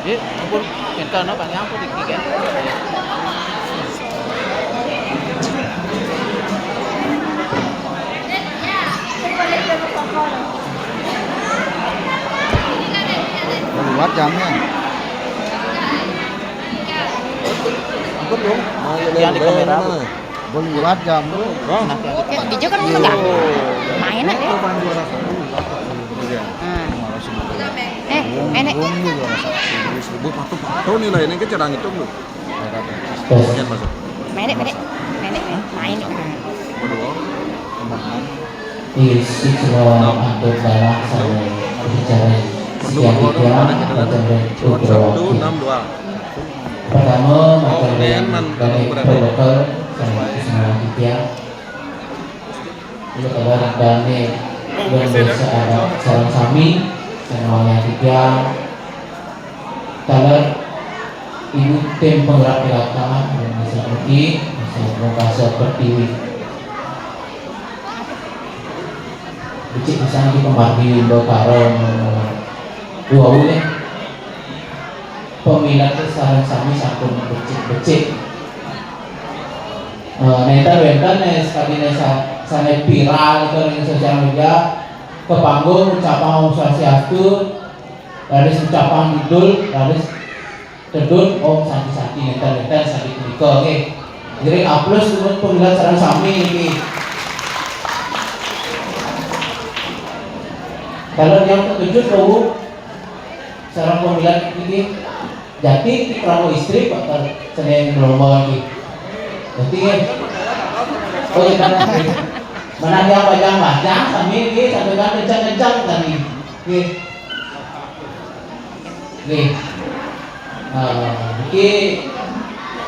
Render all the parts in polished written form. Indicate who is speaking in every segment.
Speaker 1: Ampun, kita no paling ampun iki kan.
Speaker 2: Buat jamnya. Ampun dong.
Speaker 1: Yang di kamera.
Speaker 2: Buat jam dulu.
Speaker 3: Video kan mau enggak? Main aja. Enek.
Speaker 2: Sebut patu nilainya ke cerang itu lu. Sekian masuk.
Speaker 3: Main. Main.
Speaker 4: Di semua untuk dalam sampai bicara sekian tiga pertama materi protokol sampai semua tiga itu adalah dari Indonesia ada salam kami semuanya tiga kalau ibu tim penggerak di lapangan Indonesia Pergi bisa membuka seperti Becik bisa di pembagi berkarang dua bulan pemilat saran sami sampun becik neta sekali sana viral itu di sosial media ke panggung ucapan swastiastu laris ucapan idul laris tedun santi neta sakit nikah oke jadi upload semua pemilat saran sami ini. Kalau yang terkejut tahu secara pemilihan ini jadi kalau istri bakal seneng lomba lagi. Jadi oh ya mana yang panjang kami ini sampai kan kencang kami. Ini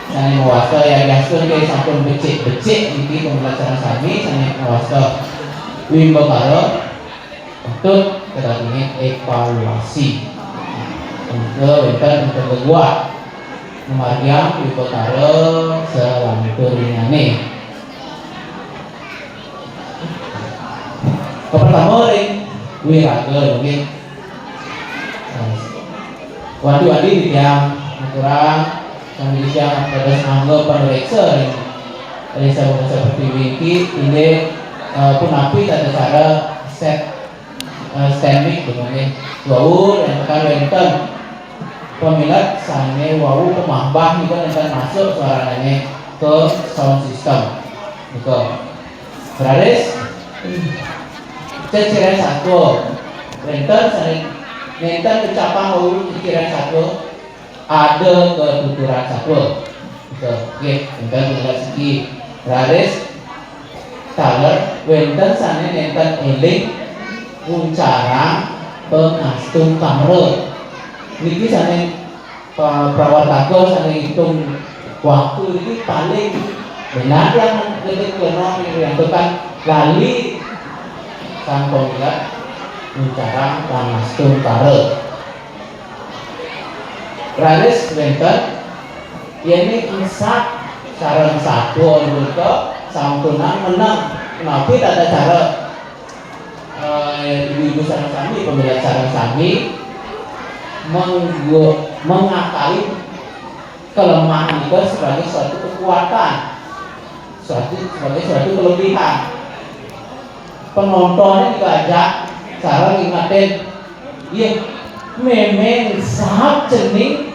Speaker 4: saya mewasa ya gasun ke sampun becik ini pembelajaran kami saya mewasa wimbo karo untuk kedatangan evaluasi untuk kedua memarjang di kotaro selanjutnya nih pertama wiraga mungkin wadi di yang kurang sambil yang pada anggap pemeriksa dari seperti wiki ini pun api ada cara set standing dengan wau yang tekan wenten pemilat sana wau pemahbah juga yang masuk suaranya ke sound system itu beraris ciciran satu wenten kecapang wau ciciran satu ada ketuturan satu itu oke wenten tinggal segi beraris taler wenten sana wenten eling cara pengastung kamera ini sana perawat takut sana hitung waktu ini paling benar yang lebih kenal yang tekan lali sang pemilat cara pengastung kamera ralis wenten ini insat saran satu untuk sampunan menang kenapa tidak ada cara ibu-ibu sarang kami, pemilik sarang kami mengakali kelemahan itu sebagai suatu kekuatan, sebagai suatu kelebihan. Penontonnya diajak cara ingatin, iya, memang sangat cening,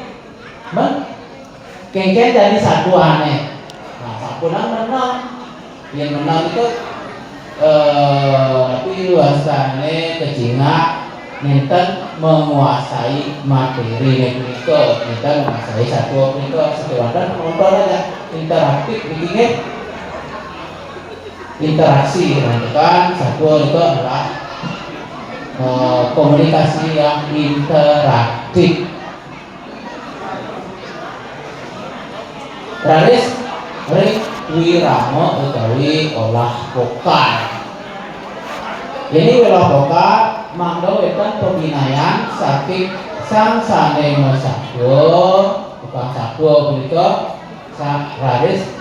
Speaker 4: kengken jadi satu aneh. Nah, sapunan menang, yang menang itu tapi luasannya kecingak nenten menguasai materi mekriko nenten menguasai satu wadah penonton aja interaktif bikinnya interaksi kan satu itu adalah komunikasi yang interaktif raris wiramo utawi olah vokal. Ini olah vokal mangdo wetan pembinaan saking sang sanengo sabdo bukan sabdo punika sang raris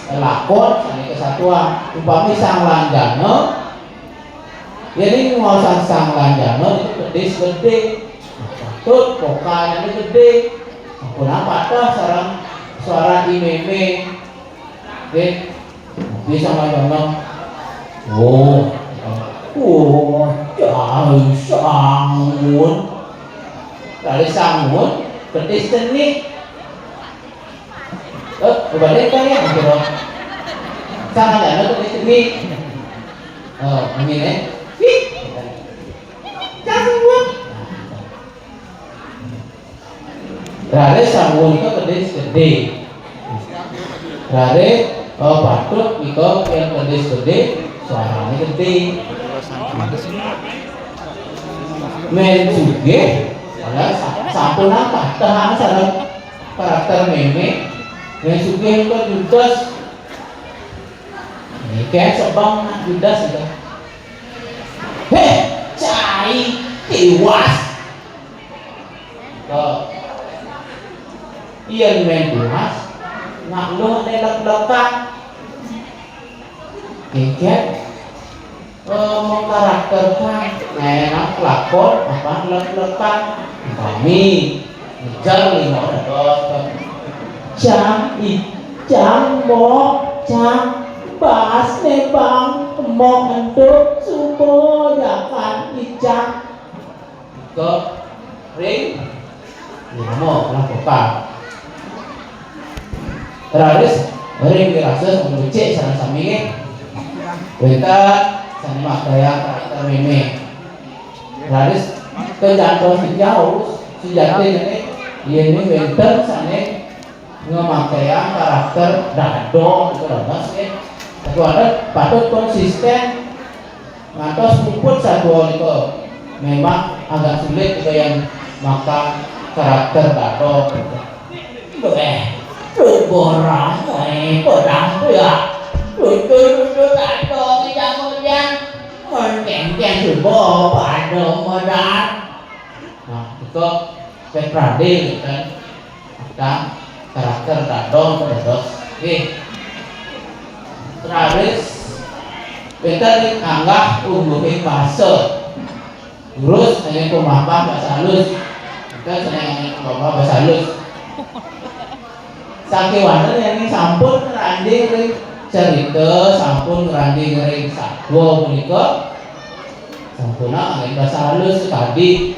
Speaker 4: lakon sane kesatuan upami sang langgana jadi mau sang langgana itu gede patut pokanya gede. Aku nampak dah sarang suara imeme. Oke, bisa ngomong. Jangan sangun. Dari sangun, petis tenik. Berbalik kan ya, bro. Sangat ada petis tenik. Ini sangun. Dari sangun itu petis gede. Dari patut itu yang petis gede, suaranya gede. Men juga, sampun apa? Terang sarang karakter meme. Men juga itu Judas. Ini kayak sebang Judas itu. Cai tewas. Ian men tewas. Ngakluh lelak-lelak. Keket. Mengkarakterkan enak lakon apa lek-lekan kami ngejar 500 jam bahas nebang mau enduk subuh jakan ijang ke ring mau lakukan terus ring dirasa sama becek sana sampingnya kita sama kayak karakter meme. Laris kejatuh sejauh sejati ini winter sana ngemakaian karakter dado itu dadas ya. Tapi ada patut konsisten ngantos puput satu itu memang agak sulit juga yang makan karakter dado. Borang pedang ya. Duduk dado kemudian mendeng subuh pada modal. Nah itu Petrade kan ada karakter dado dados. Terus kita dianggap umumnya bahasa. Terus hanya pemaham bahasa halus. Kita hanya pemaham bahasa halus. Sakiwanan yang sampun ranjing cerita sampun ngerandi ngering sadwa punika sampuna angin bahasa halus tadi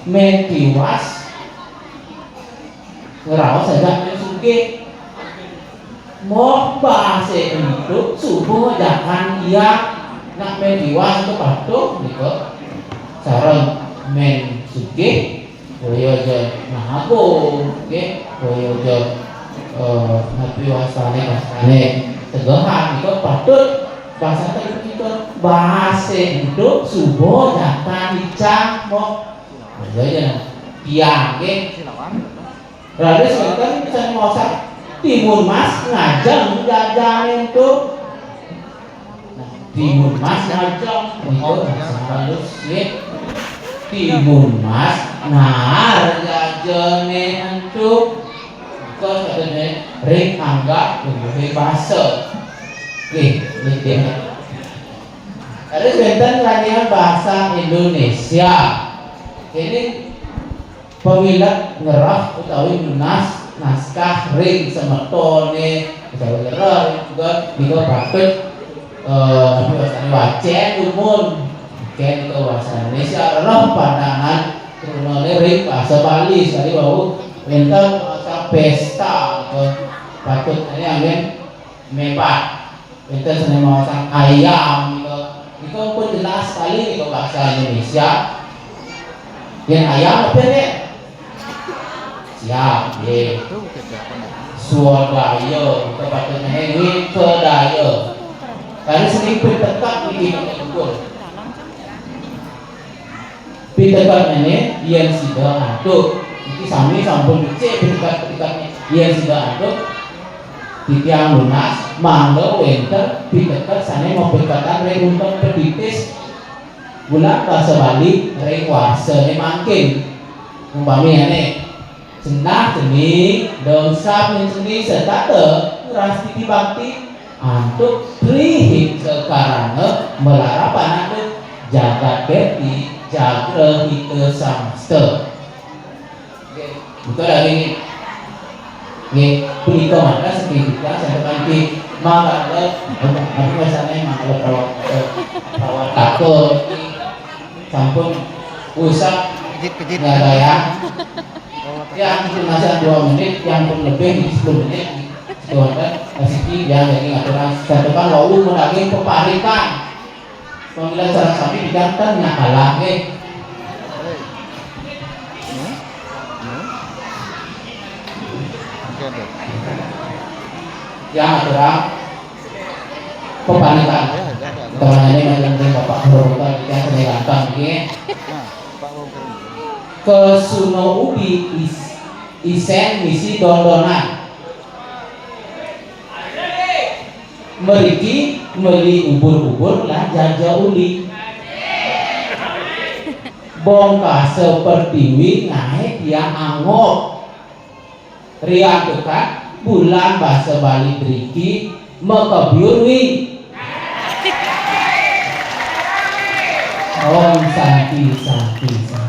Speaker 4: men tiwas ngerawas saja men sugih mau bahasa hidup subuh jangan iya nak men tiwas itu patuh punika sareng men sugih boyo je nahago nggih boyo je nabi wasane tegahan itu patut bahasa itu bahasa hidup subuh jangan dicang mau aja tiang berarti sekarang bisa ngosak timun mas ngajeng jajan itu timun mas ngajeng itu bahasa halus ya timun mas nar jajan itu kau katanya ring anggap lebih bahasa. Oke, ini ada sebentar latihan bahasa Indonesia. Ini pemilat ngerah utawi menas naskah ring semetone utawi ngerah juga praktek bahasa wacen umum. Oke, itu bahasa Indonesia roh pandangan turunane ring bahasa Bali sekali bau bentar pesta patut ini angin mepat kita senang masak ayam itu pun jelas sekali itu bahasa Indonesia yang ayam apa nih siap ya swadaya itu patutnya ini kedaya karena sering bertekad ini betul bertekad ini yang sudah aduk ini sami sampun becek berdekat-dekatnya yang sudah aduk di tiang lunas mangga winter berdekat sana mau berkatan ring untuk berditis bulan bahasa Bali ring warsa ini makin umpamanya nih senang jenis daun sap jenis serta ras titi bakti antuk prihik sekarang melarapan antuk jagat kerti jaga hita samasta betul lagi nih punika mana sekitar saya tekan di maka aku biasanya malah perawat takut sampun usah nggak ya yang masih 2 menit yang pun lebih 10 menit Tuhan kasih yang jadi aturan satukan lalu menagih keparikan pemilihan sarang sapi digantar nyakalah yang aturan keparikan teman ini mengenai bapak berurutan yang senegantang ini ke Suno Ubi isen misi dondonan meriki meli ubur-ubur lah jaja uli bongkah seperti naik dia angok ria dekat bulan bahasa Bali beriki mekebiurwi Om Santi Santi